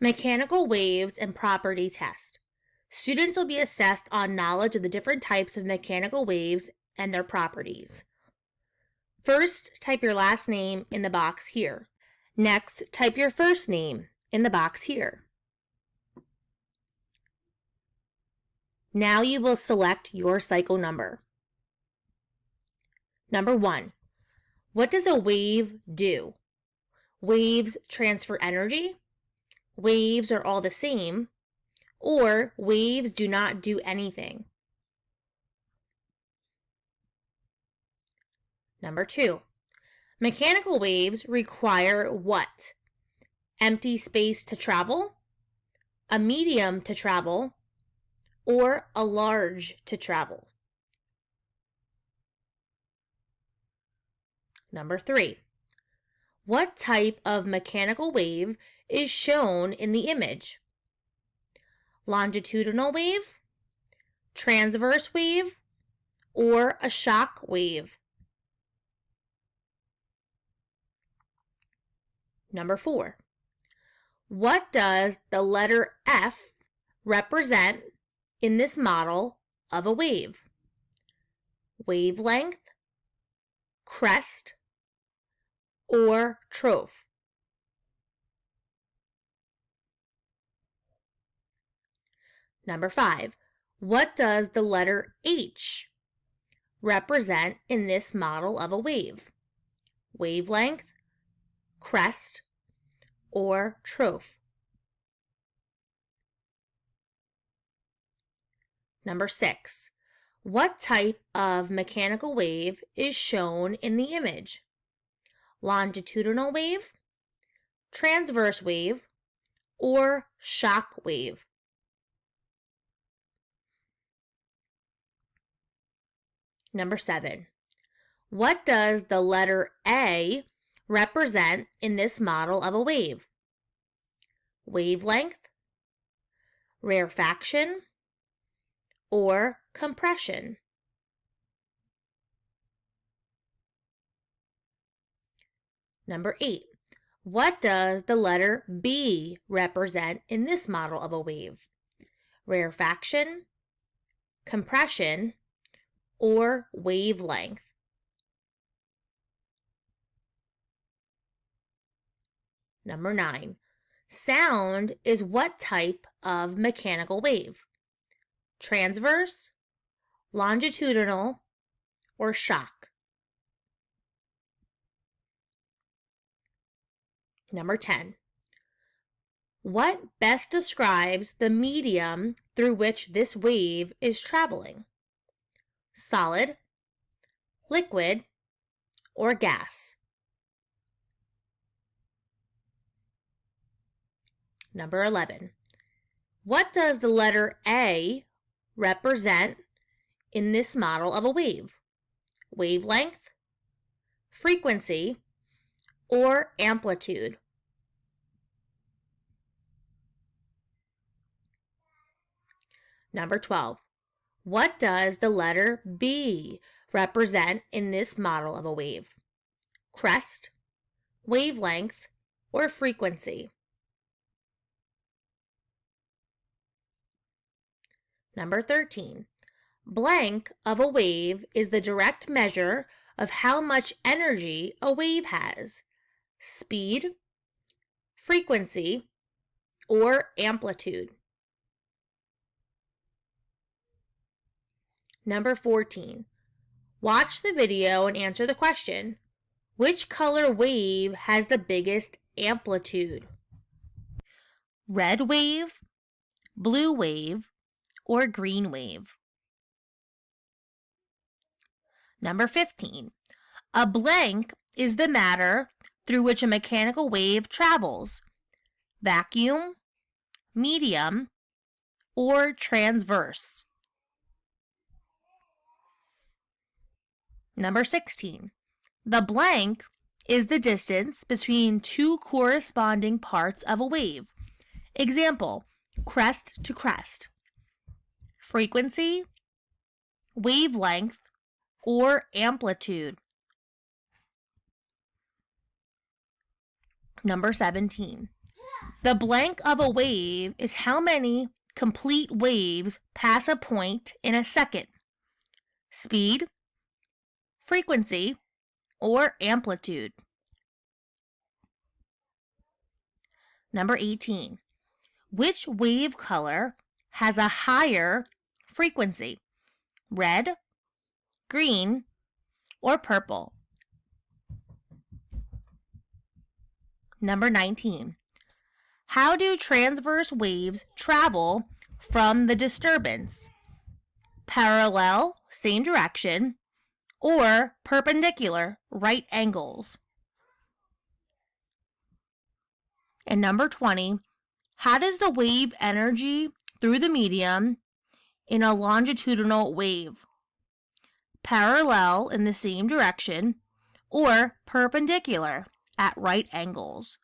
Mechanical waves and property test. Students will be assessed on knowledge of the different types of mechanical waves and their properties. First, type your last name in the box here. Next, type your first name in the box here. Now you will select your cycle number. Number 1. What does a wave do? Waves transfer energy, waves are all the same, or waves do not do anything. Number 2. Mechanical waves require what? Empty space to travel, a medium to travel, or a large to travel. Number 3. What type of mechanical wave is shown in the image? Longitudinal wave, transverse wave, or a shock wave? Number 4. What does the letter F represent in this model of a wave? Wavelength, crest, or trough? Number 5. What does the letter H represent in this model of a wave? Wavelength, crest, or trough? Number 6. What type of mechanical wave is shown in the image? Longitudinal wave, transverse wave, or shock wave? Number 7. What does the letter A represent in this model of a wave? Wavelength, rarefaction, or compression? Number 8. What does the letter B represent in this model of a wave? Rarefaction, compression, or wavelength? Number 9. Sound is what type of mechanical wave? Transverse, longitudinal, or shock? Number 10. What best describes the medium through which this wave is traveling? Solid, liquid, or gas? Number 11. What does the letter A represent in this model of a wave? Wavelength, frequency, or amplitude? Number 12. What does the letter B represent in this model of a wave? Crest, wavelength, or frequency? Number 13. Blank of a wave is the direct measure of how much energy a wave has. Speed, frequency, or amplitude? Number 14. Watch the video and answer the question. Which color wave has the biggest amplitude? Red wave, blue wave, or green wave? Number 15. A blank is the matter through which a mechanical wave travels. Vacuum, medium, or transverse? Number 16. The blank is the distance between two corresponding parts of a wave. Example, crest to crest. Frequency, wavelength, or amplitude? Number 17. The blank of a wave is how many complete waves pass a point in a second. Speed, frequency, or amplitude. Number 18. Which wave color has a higher frequency? Red, green, or purple? Number 19. How do transverse waves travel from the disturbance? Parallel, same direction, or perpendicular, right angles? And number 20, how does the wave energy through the medium in a longitudinal wave? Parallel in the same direction or perpendicular at right angles?